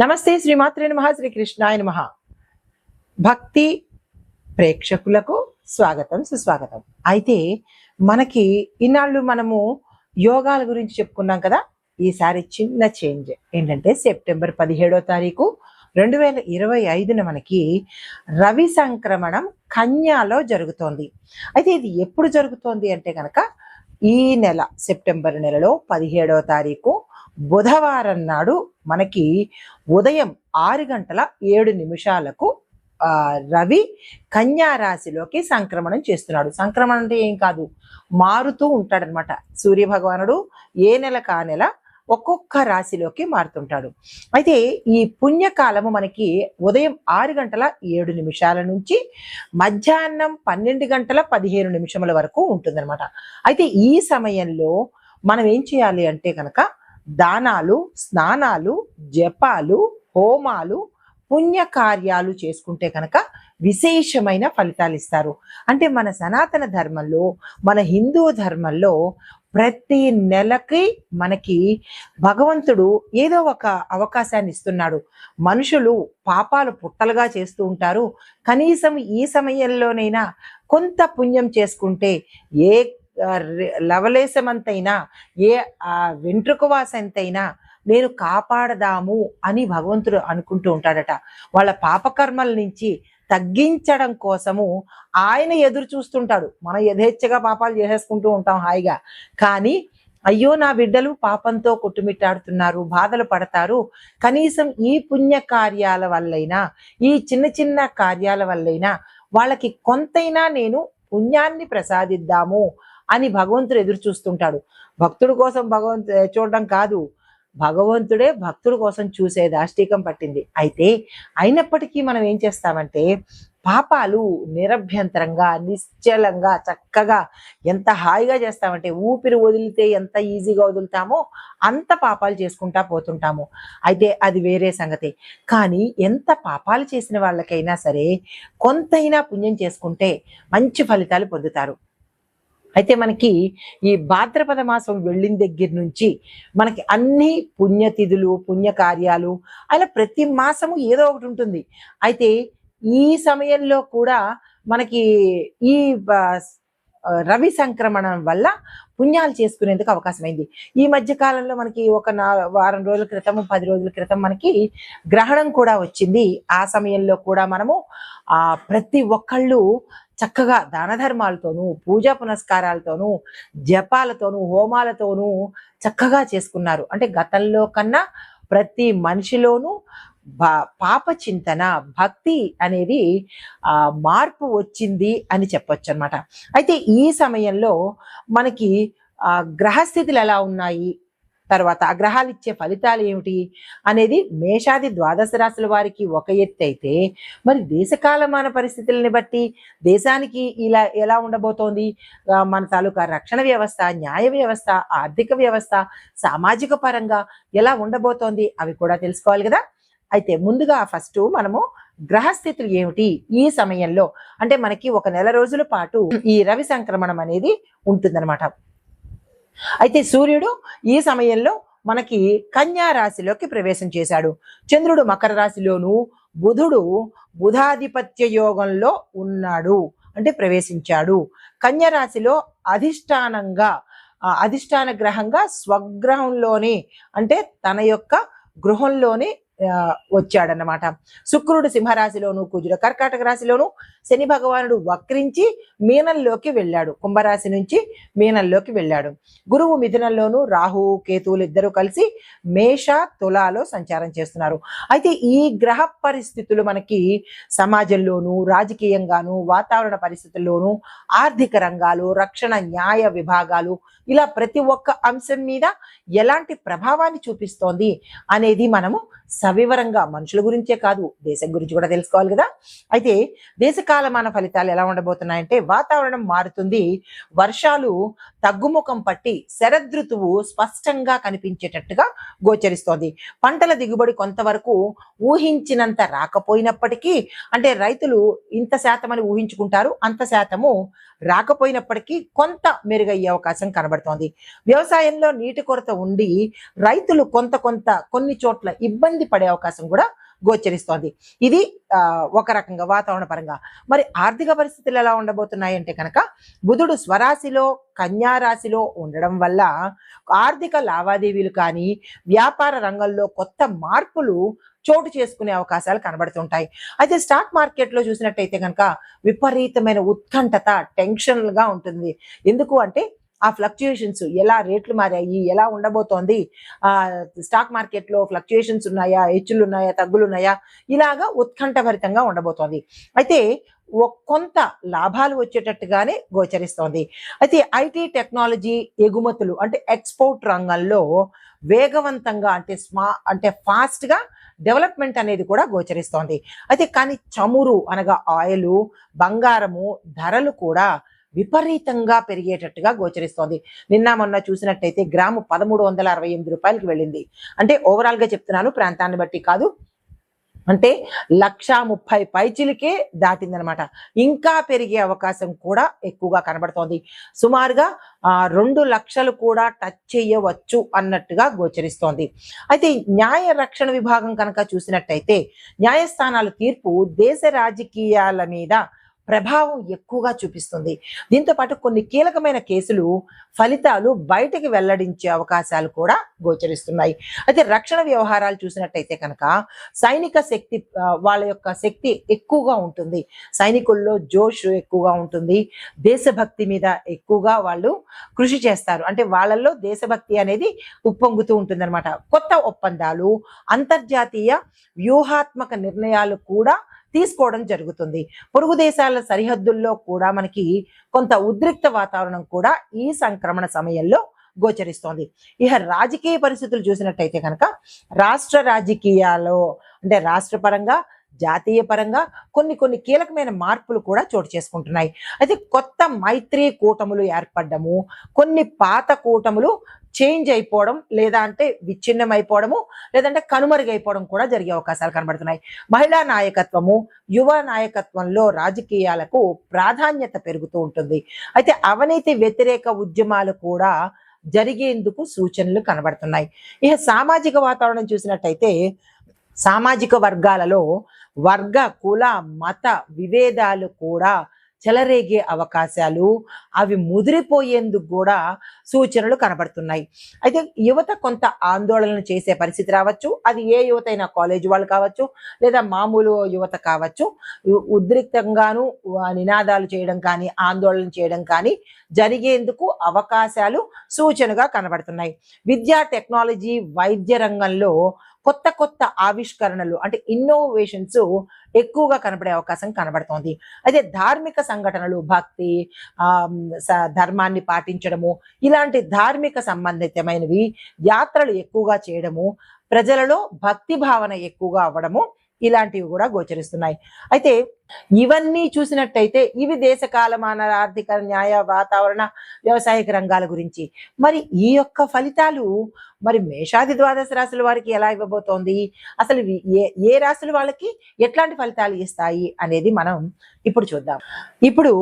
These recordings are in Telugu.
నమస్తే శ్రీమాత్రే నమః శ్రీకృష్ణాయ నమః. భక్తి ప్రేక్షకులకు స్వాగతం సుస్వాగతం. అయితే మనకి ఇన్నాళ్ళు మనము యోగాల గురించి చెప్పుకున్నాం కదా. ఈసారి చిన్న చేంజ్ ఏంటంటే సెప్టెంబర్ 17వ తారీఖు 2025న మనకి రవి సంక్రమణం కన్యాలో జరుగుతోంది. అయితే ఇది ఎప్పుడు జరుగుతోంది అంటే కనుక ఈ నెల సెప్టెంబర్ నెలలో 17వ తారీఖు బుధవారం నాడు మనకి ఉదయం 6:07 రవి కన్యా రాశిలోకి సంక్రమణం చేస్తున్నాడు. సంక్రమణం అంటే ఏం కాదు, మారుతూ ఉంటాడనమాట. సూర్య భగవానుడు ఏ నెలకు ఆ నెల ఒక్కొక్క రాశిలోకి మారుతుంటాడు. అయితే ఈ పుణ్యకాలము మనకి ఉదయం 6:07 నుంచి మధ్యాహ్నం 12:15 వరకు ఉంటుందన్నమాట. అయితే ఈ సమయంలో మనం ఏం చేయాలి అంటే కనుక దానాలు, స్నానాలు, జపాలు, హోమాలు, పుణ్యకార్యాలు చేసుకుంటే కనుక విశేషమైన ఫలితాలు ఇస్తారు. అంటే మన సనాతన ధర్మంలో, మన హిందూ ధర్మంలో ప్రతి నెలకి మనకి భగవంతుడు ఏదో ఒక అవకాశాన్ని ఇస్తున్నాడు. మనుషులు పాపాలు పుట్టలుగా చేస్తూ ఉంటారు. కనీసం ఈ సమయంలోనైనా కొంత పుణ్యం చేసుకుంటే ఏ లవలేశమంతైనా, ఏ వెంట్రుకవాసంతైనా నేను కాపాడదాము అని భగవంతుడు అనుకుంటూ ఉంటాడట. వాళ్ళ పాపకర్మల నుంచి తగ్గించడం కోసము ఆయన ఎదురు చూస్తుంటాడు. మనం యథేచ్ఛగా పాపాలు చేసేసుకుంటూ ఉంటాం హాయిగా. కానీ అయ్యో నా బిడ్డలు పాపంతో కొట్టుమిట్టాడుతున్నారు, బాధలు పడతారు, కనీసం ఈ పుణ్య కార్యాల వల్లైనా, ఈ చిన్న చిన్న కార్యాల వల్లైనా వాళ్ళకి కొంతైనా నేను పుణ్యాన్ని ప్రసాదిద్దాము అని భగవంతుడు ఎదురు చూస్తుంటాడు. భక్తుడి కోసం చూడడం కాదు, భగవంతుడే భక్తుడి కోసం చూసే దాష్టీకం పట్టింది. అయితే అయినప్పటికీ మనం ఏం చేస్తామంటే పాపాలు నిరభ్యంతరంగా, నిశ్చలంగా, చక్కగా ఎంత హాయిగా చేస్తామంటే ఊపిరి వదిలితే ఎంత ఈజీగా వదులుతామో అంత పాపాలు చేసుకుంటా పోతుంటాము. అయితే అది వేరే సంగతి. కానీ ఎంత పాపాలు చేసిన వాళ్ళకైనా సరే కొంతైనా పుణ్యం చేసుకుంటే మంచి ఫలితాలు పొందుతారు. అయితే మనకి ఈ భాద్రపద మాసం వెళ్ళిన దగ్గర నుంచి మనకి అన్ని పుణ్యతిథులు, పుణ్యకార్యాలు అలా ప్రతి మాసము ఏదో ఒకటి ఉంటుంది. అయితే ఈ సమయంలో కూడా మనకి ఈ రవి సంక్రమణం వల్ల పుణ్యాలు చేసుకునేందుకు అవకాశమైంది. ఈ మధ్య కాలంలో మనకి ఒక వారం రోజుల క్రితం, 10 రోజుల క్రితం మనకి గ్రహణం కూడా వచ్చింది. ఆ సమయంలో కూడా మనము ప్రతి ఒక్కళ్ళు చక్కగా దాన ధర్మాలతోనూ, పూజా పునస్కారాలతోనూ, జపాలతోనూ, హోమాలతోనూ చక్కగా చేసుకున్నారు. అంటే గతంలో కన్నా ప్రతి మనిషిలోనూ పాప చింతన, భక్తి అనేది మార్పు వచ్చింది అని చెప్పొచ్చు అనమాట. అయితే ఈ సమయంలో మనకి గ్రహస్థితులు ఎలా ఉన్నాయి, తర్వాత ఆ గ్రహాలు ఇచ్చే ఫలితాలు ఏమిటి అనేది మేషాది ద్వాదశ రాశుల వారికి ఒక ఎత్తు అయితే, మరి దేశకాలమాన పరిస్థితులని బట్టి దేశానికి ఇలా ఎలా ఉండబోతోంది, మన తాలూకా రక్షణ వ్యవస్థ, న్యాయ వ్యవస్థ, ఆర్థిక వ్యవస్థ, సామాజిక పరంగా ఎలా ఉండబోతోంది అవి కూడా తెలుసుకోవాలి కదా. అయితే ముందుగా ఫస్ట్ మనము గ్రహస్థితులు ఏమిటి ఈ సమయంలో అంటే మనకి ఒక నెల రోజుల పాటు ఈ రవి సంక్రమణం అనేది ఉంటుందన్నమాట. అయితే సూర్యుడు ఈ సమయంలో మనకి కన్యా రాశిలోకి ప్రవేశం చేశాడు. చంద్రుడు మకర రాశిలోను, బుధుడు బుధాధిపత్య యోగంలో ఉన్నాడు అంటే ప్రవేశించాడు. కన్యా రాశిలో అధిష్టాన గ్రహంగా స్వగ్రహంలోనే అంటే తన యొక్క గృహంలోనే వచ్చాడన్నమాట. శుక్రుడు సింహరాశిలోను, కుజుడు కర్కాటక రాశిలోను, శని భగవానుడు వక్రించి మీనంలోకి వెళ్ళాడు. కుంభరాశి నుంచి మీనంలోకి వెళ్ళాడు. గురువు మిథునంలోను, రాహు కేతువులు ఇద్దరు కలిసి మేష తులాలో సంచారం చేస్తున్నారు. అయితే ఈ గ్రహ పరిస్థితులు మనకి సమాజంలోను, రాజకీయంగాను, వాతావరణ పరిస్థితుల్లోనూ, ఆర్థిక రంగాలు, రక్షణ, న్యాయ విభాగాలు ఇలా ప్రతి ఒక్క అంశం మీద ఎలాంటి ప్రభావాన్ని చూపిస్తోంది అనేది మనము సవివరంగా మనుషుల గురించే కాదు దేశం గురించి కూడా తెలుసుకోవాలి కదా. అయితే దేశకాలమాన ఫలితాలు ఎలా ఉండబోతున్నాయంటే వాతావరణం మారుతుంది, వర్షాలు తగ్గుముఖం పట్టి శరదృతువు స్పష్టంగా కనిపించేటట్టుగా గోచరిస్తోంది. పంటల దిగుబడి కొంతవరకు ఊహించినంత రాకపోయినప్పటికీ, అంటే రైతులు ఇంత శాతం అని ఊహించుకుంటారు, అంత శాతము రాకపోయినప్పటికీ కొంత మెరుగయ్యే అవకాశం కనబడుతోంది. వ్యవసాయంలో నీటి కొరత ఉండి రైతులు కొన్ని చోట్ల ఇబ్బంది ఇబ్బంది పడే అవకాశం కూడా గోచరిస్తోంది. ఇది ఒక రకంగా వాతావరణ పరంగా. మరి ఆర్థిక పరిస్థితులు ఎలా ఉండబోతున్నాయి అంటే కనుక బుధుడు స్వరాశిలో కన్యా రాశిలో ఉండడం వల్ల ఆర్థిక లావాదేవీలు కానీ వ్యాపార రంగంలో కొత్త మార్పులు చోటు చేసుకునే అవకాశాలు కనబడుతుంటాయి. అయితే స్టాక్ మార్కెట్లో చూసినట్టయితే కనుక విపరీతమైన ఉత్కంఠత, టెన్షన్గా ఉంటుంది. ఎందుకు అంటే ఆ ఫ్లక్చుయేషన్స్, ఎలా రేట్లు మారాయి, ఎలా ఉండబోతోంది, స్టాక్ మార్కెట్లో ఫ్లక్చుయేషన్స్ ఉన్నాయా, హెచ్చులు ఉన్నాయా, తగ్గులు ఉన్నాయా, ఇలాగా ఉత్కంఠభరితంగా ఉండబోతోంది. అయితే కొంత లాభాలు వచ్చేటట్టుగానే గోచరిస్తోంది. అయితే ఐటీ టెక్నాలజీ ఎగుమతులు అంటే ఎక్స్పోర్ట్ రంగంలో వేగవంతంగా అంటే ఫాస్ట్గా డెవలప్మెంట్ అనేది కూడా గోచరిస్తోంది. అయితే కానీ చమురు అనగా ఆయిల్, బంగారము ధరలు కూడా విపరీతంగా పెరిగేటట్టుగా గోచరిస్తోంది. నిన్న మొన్న చూసినట్టయితే గ్రాము 1368 రూపాయలకి వెళ్ళింది. అంటే ఓవరాల్గా చెప్తున్నాను, ప్రాంతాన్ని బట్టి కాదు. అంటే 1,30,000 పైచిలకే దాటిందనమాట. ఇంకా పెరిగే అవకాశం కూడా ఎక్కువగా కనబడుతోంది. సుమారుగా 2 లక్షలు కూడా టచ్ చేయవచ్చు అన్నట్టుగా గోచరిస్తోంది. అయితే న్యాయ రక్షణ విభాగం కనుక చూసినట్టయితే న్యాయస్థానాల తీర్పు దేశ రాజకీయాల మీద ప్రభావం ఎక్కువగా చూపిస్తుంది. దీంతో పాటు కొన్ని కీలకమైన కేసులు ఫలితాలు బయటికి వెల్లడించే అవకాశాలు కూడా గోచరిస్తున్నాయి. అయితే రక్షణ వ్యవహారాలు చూసినట్టయితే కనుక సైనిక శక్తి, వాళ్ళ యొక్క శక్తి ఎక్కువగా ఉంటుంది. సైనికుల్లో జోష్ ఎక్కువగా ఉంటుంది. దేశభక్తి మీద ఎక్కువగా వాళ్ళు కృషి చేస్తారు. అంటే వాళ్ళల్లో దేశభక్తి అనేది ఉప్పొంగుతూ ఉంటుంది అనమాట. కొత్త ఒప్పందాలు, అంతర్జాతీయ వ్యూహాత్మక నిర్ణయాలు కూడా తీసుకోవడం జరుగుతుంది. పొరుగు దేశాల సరిహద్దుల్లో కూడా మనకి కొంత ఉద్రిక్త వాతావరణం కూడా ఈ సంక్రమణ సమయంలో గోచరిస్తోంది. ఇక రాజకీయ పరిస్థితులు చూసినట్టయితే కనుక రాష్ట్ర రాజకీయాల్లో అంటే రాష్ట్ర పరంగా, జాతీయ పరంగా కొన్ని కీలకమైన మార్పులు కూడా చోటు చేసుకుంటున్నాయి. అయితే కొత్త మైత్రి కూటములు ఏర్పడము, కొన్ని పాత కూటములు చేంజ్ అయిపోవడం, లేదా అంటే విచ్ఛిన్నం అయిపోవడము, లేదంటే కనుమరుగైపోవడం కూడా జరిగే అవకాశాలు కనబడుతున్నాయి. మహిళా నాయకత్వము, యువ నాయకత్వంలో రాజకీయాలకు ప్రాధాన్యత పెరుగుతూ ఉంటుంది. అయితే అవినీతి వ్యతిరేక ఉద్యమాలు కూడా జరిగేందుకు సూచనలు కనబడుతున్నాయి. ఇక సామాజిక వాతావరణం చూసినట్టయితే సామాజిక వర్గాలలో వర్గ, కుల, మత విభేదాలు కూడా చెలరేగే అవకాశాలు, అవి ముదిరిపోయేందుకు కూడా సూచనలు కనబడుతున్నాయి. అయితే యువత కొంత ఆందోళన చేసే పరిస్థితి రావచ్చు. అది ఏ యువత అయినా, కాలేజ్ వాళ్ళు కావచ్చు, లేదా మామూలు యువత కావచ్చు. ఉద్రిక్తంగాను నినాదాలు చేయడం కానీ, ఆందోళన చేయడం కానీ జరిగేందుకు అవకాశాలు సూచనగా కనబడుతున్నాయి. విద్యా, టెక్నాలజీ, వైద్య రంగంలో కొత్త ఆవిష్కరణలు అంటే ఇన్నోవేషన్స్ ఎక్కువగా కనబడే అవకాశం కనబడుతోంది. అయితే ధార్మిక సంఘటనలు, భక్తి, ధర్మాన్ని పాటించడము, ఇలాంటి ధార్మిక సంబంధితమైనవి యాత్రలు ఎక్కువగా చేయడము, ప్రజలలో భక్తి భావన ఎక్కువగా అవ్వడము, ఇలాంటివి కూడా గోచరిస్తున్నాయి. అయితే ఇవన్నీ చూసినట్టయితే ఇవి దేశ కాలమాన ఆర్థిక, న్యాయ, వాతావరణ, వ్యవసాయక రంగాల గురించి. మరి ఈ యొక్క ఫలితాలు మరి మేషాది ద్వాదశ రాశుల వారికి ఎలా ఇవ్వబోతోంది, అసలు ఏ రాశుల వాళ్ళకి ఎట్లాంటి ఫలితాలు ఇస్తాయి అనేది మనం ఇప్పుడు చూద్దాం. ఇప్పుడు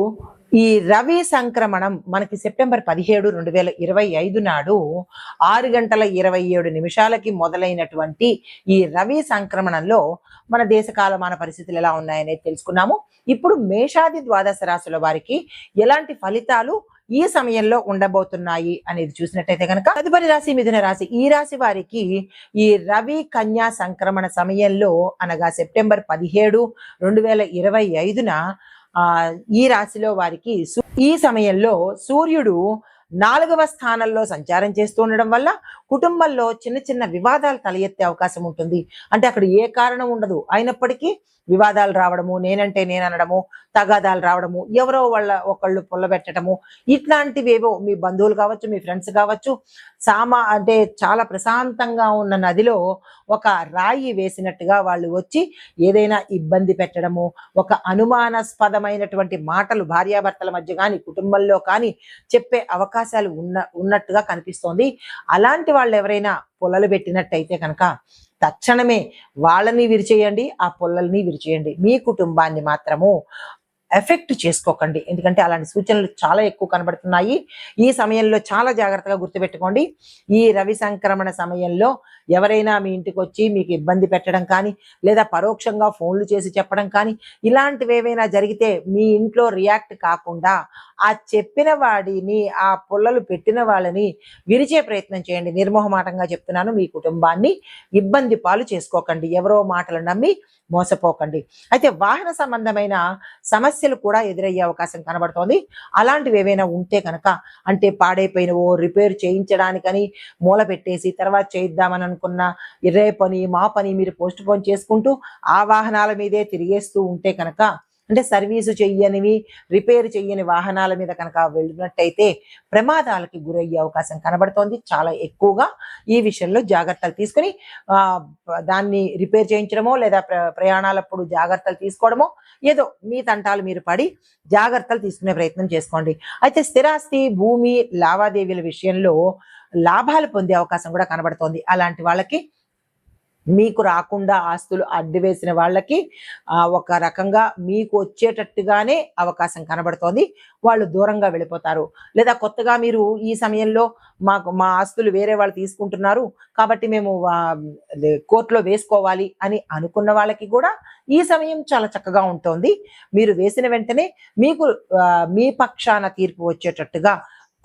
ఈ రవి సంక్రమణం మనకి సెప్టెంబర్ 17, 2025 నాడు 6:27 మొదలైనటువంటి ఈ రవి సంక్రమణంలో మన దేశ కాలమాన పరిస్థితులు ఎలా ఉన్నాయనేది తెలుసుకున్నాము. ఇప్పుడు మేషాది ద్వాదశ రాశుల వారికి ఎలాంటి ఫలితాలు ఈ సమయంలో ఉండబోతున్నాయి అనేది చూసినట్టయితే కనుక తదుపరి రాశి మిథున రాశి. ఈ రాశి వారికి ఈ రవి కన్యా సంక్రమణ సమయంలో అనగా సెప్టెంబర్ 17, 2025 ఈ రాశిలో వారికి ఈ సమయంలో సూర్యుడు 4వ స్థానంలో సంచారం చేస్తూ ఉండడం వల్ల కుటుంబంలో చిన్న వివాదాలు తల ఎత్తే అవకాశం ఉంటుంది. అంటే అక్కడ ఏ కారణం ఉండదు, అయినప్పటికీ వివాదాలు రావడము, నేనంటే నేననడము, తగాదాలు రావడము, ఎవరో ఒకళ్ళు పొల్లబెట్టడము, ఇట్లాంటివేవో మీ బంధువులు కావచ్చు, మీ ఫ్రెండ్స్ కావచ్చు, అంటే చాలా ప్రశాంతంగా ఉన్న నదిలో ఒక రాయి వేసినట్టుగా వాళ్ళు వచ్చి ఏదైనా ఇబ్బంది పెట్టడము, ఒక అనుమానాస్పదమైనటువంటి మాటలు భార్యాభర్తల మధ్య కానీ కుటుంబంలో కానీ చెప్పే అవకాశాలు ఉన్నట్టుగా కనిపిస్తోంది. అలాంటి వాళ్ళు ఎవరైనా పొలలు పెట్టినట్టయితే కనుక తక్షణమే వాళ్ళని విరిచేయండి, ఆ పొల్లల్ని విరిచేయండి. మీ కుటుంబాన్ని మాత్రము ఎఫెక్ట్ చేసుకోకండి. ఎందుకంటే అలాంటి సూచనలు చాలా ఎక్కువ కనబడుతున్నాయి. ఈ సమయంలో చాలా జాగ్రత్తగా గుర్తుపెట్టుకోండి. ఈ రవి సంక్రమణ సమయంలో ఎవరైనా మీ ఇంటికి వచ్చి మీకు ఇబ్బంది పెట్టడం కానీ, లేదా పరోక్షంగా ఫోన్లు చేసి చెప్పడం కానీ, ఇలాంటివి ఏవైనా జరిగితే మీ ఇంట్లో రియాక్ట్ కాకుండా ఆ చెప్పిన వాడిని, ఆ పుల్లలు పెట్టిన వాళ్ళని విరిచే ప్రయత్నం చేయండి. నిర్మోహమాటంగా చెప్తున్నాను, మీ కుటుంబాన్ని ఇబ్బంది పాలు చేసుకోకండి. ఎవరో మాటలు నమ్మి మోసపోకండి. అయితే వాహన సంబంధమైన సమస్యలు కూడా ఎదురయ్యే అవకాశం కనబడుతోంది. అలాంటివి ఏవైనా ఉంటే కనుక, అంటే పాడైపోయినవో రిపేర్ చేయించడానికని మూల పెట్టేసి తర్వాత చేయిద్దామని అనుకున్న రేపని మా పని మీరు పోస్ట్ పోన్ చేసుకుంటూ ఆ వాహనాల మీదే తిరిగేస్తూ ఉంటే కనుక, అంటే సర్వీసు చెయ్యనివి, రిపేర్ చెయ్యని వాహనాల మీద కనుక వెళ్ళినట్టయితే ప్రమాదాలకి గురయ్యే అవకాశం కనబడుతోంది. చాలా ఎక్కువగా ఈ విషయంలో జాగ్రత్తలు తీసుకుని దాన్ని రిపేర్ చేయించడమో, లేదా ప్రయాణాలప్పుడు జాగ్రత్తలు తీసుకోవడమో, ఏదో మీ తంటాలు మీరు పడి జాగ్రత్తలు తీసుకునే ప్రయత్నం చేసుకోండి. అయితే స్థిరాస్తి, భూమి లావాదేవీల విషయంలో లాభాలు పొందే అవకాశం కూడా కనబడుతోంది. అలాంటి వాళ్ళకి, మీకు రాకుండా ఆస్తులు అడ్డువేసిన వాళ్ళకి ఒక రకంగా మీకు వచ్చేటట్టుగానే అవకాశం కనబడుతోంది. వాళ్ళు దూరంగా వెళ్ళిపోతారు. లేదా కొత్తగా మీరు ఈ సమయంలో మా ఆస్తులు వేరే వాళ్ళు తీసుకుంటున్నారు కాబట్టి మేము కోర్టులో వేసుకోవాలి అని అనుకున్న వాళ్ళకి కూడా ఈ సమయం చాలా చక్కగా ఉంటుంది. మీరు వేసిన వెంటనే మీకు మీ పక్షాన తీర్పు వచ్చేటట్టుగా,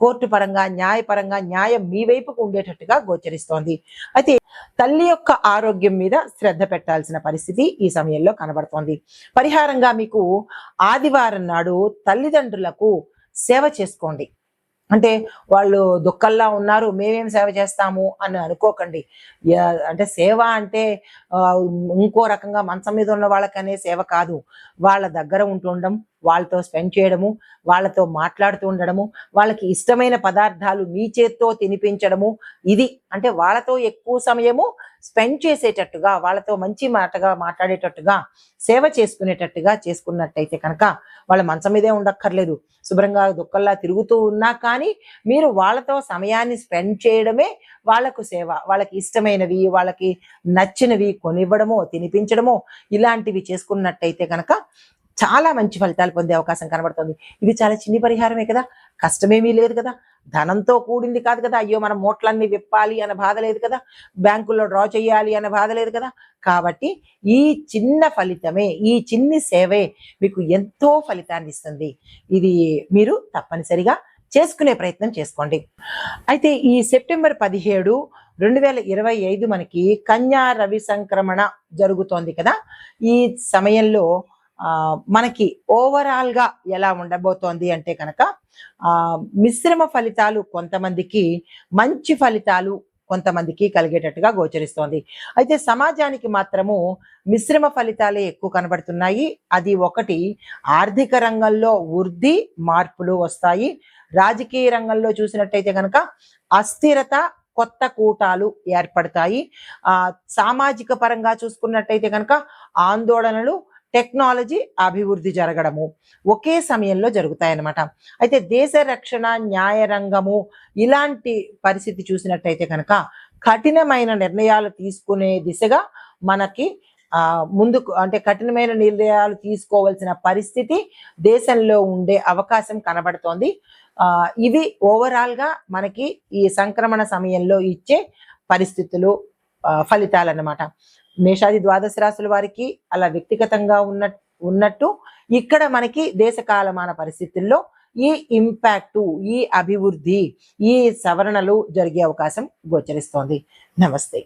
కోర్టు పరంగా, న్యాయపరంగా న్యాయం మీ వైపుకు ఉండేటట్టుగా గోచరిస్తోంది. అయితే తల్లి యొక్క ఆరోగ్యం మీద శ్రద్ధ పెట్టాల్సిన పరిస్థితి ఈ సమయంలో కనబడుతోంది. పరిహారంగా మీకు ఆదివారం నాడు తల్లిదండ్రులకు సేవ చేసుకోండి. అంటే వాళ్ళు దుఃఖంలా ఉన్నారు, మేమేం సేవ చేస్తాము అని అనుకోకండి. అంటే సేవ అంటే ఇంకో రకంగా మంచం మీద ఉన్న వాళ్ళకనే సేవ కాదు. వాళ్ళ దగ్గర ఉంటుండడం, వాళ్ళతో స్పెండ్ చేయడము, వాళ్ళతో మాట్లాడుతూ ఉండడము, వాళ్ళకి ఇష్టమైన పదార్థాలు మీ చేత్తో తినిపించడము, ఇది అంటే వాళ్ళతో ఎక్కువ సమయము స్పెండ్ చేసేటట్టుగా, వాళ్ళతో మంచి మాటగా మాట్లాడేటట్టుగా, సేవ చేసుకునేటట్టుగా చేసుకున్నట్టయితే కనుక వాళ్ళ మంచం మీదే ఉండక్కర్లేదు, శుభ్రంగా దుఃఖంలా తిరుగుతూ ఉన్నా కానీ మీరు వాళ్ళతో సమయాన్ని స్పెండ్ చేయడమే వాళ్ళకు సేవ. వాళ్ళకి ఇష్టమైనవి, వాళ్ళకి నచ్చినవి కొనివ్వడమో, తినిపించడమో, ఇలాంటివి చేసుకున్నట్టయితే కనుక చాలా మంచి ఫలితాలు పొందే అవకాశం కనబడుతుంది. ఇది చాలా చిన్ని పరిహారమే కదా, కష్టమేమీ లేదు కదా, ధనంతో కూడింది కాదు కదా, అయ్యో మనం మూట్లన్నీ విప్పాలి అన్న బాధ లేదు కదా, బ్యాంకుల్లో డ్రా చేయాలి అన్న బాధ లేదు కదా. కాబట్టి ఈ చిన్న ఫలితమే, ఈ చిన్ని సేవే మీకు ఎంతో ఫలితాన్ని ఇస్తుంది. ఇది మీరు తప్పనిసరిగా చేసుకునే ప్రయత్నం చేసుకోండి. అయితే ఈ సెప్టెంబర్ 17, 2025 మనకి కన్యా రవి సంక్రమణ జరుగుతోంది కదా. ఈ సమయంలో మనకి ఓవరాల్ గా ఎలా ఉండబోతోంది అంటే కనుక మిశ్రమ ఫలితాలు కొంతమందికి, మంచి ఫలితాలు కొంతమందికి కలిగేటట్టుగా గోచరిస్తోంది. అయితే సమాజానికి మాత్రము మిశ్రమ ఫలితాలే ఎక్కువ కనబడుతున్నాయి. అది ఒకటి, ఆర్థిక రంగంలో వృద్ధి, మార్పులు వస్తాయి. రాజకీయ రంగంలో చూసినట్టయితే కనుక అస్థిరత, కొత్త కూటాలు ఏర్పడతాయి. సామాజిక పరంగా చూసుకున్నట్టయితే కనుక ఆందోళనలు, టెక్నాలజీ అభివృద్ధి జరగడము ఒకే సమయంలో జరుగుతాయన్నమాట. అయితే దేశ రక్షణ, న్యాయ రంగము ఇలాంటి పరిస్థితి చూసినట్టయితే కనుక కఠినమైన నిర్ణయాలు తీసుకునే దిశగా మనకి ముందుకు, అంటే కఠినమైన నిర్ణయాలు తీసుకోవాల్సిన పరిస్థితి దేశంలో ఉండే అవకాశం కనబడుతోంది. ఇవి ఓవరాల్ గా మనకి ఈ సంక్రమణ సమయంలో ఇచ్చే పరిస్థితులు, ఫలితాలు అన్నమాట. మేషాది ద్వాదశ రాశుల వారికి అలా వ్యక్తిగతంగా ఉన్నట్టు ఇక్కడ మనకి దేశ కాలమాన పరిస్థితుల్లో ఈ ఇంపాక్టు, ఈ అభివృద్ధి, ఈ సవరణలు జరిగే అవకాశం గోచరిస్తోంది. నమస్తే.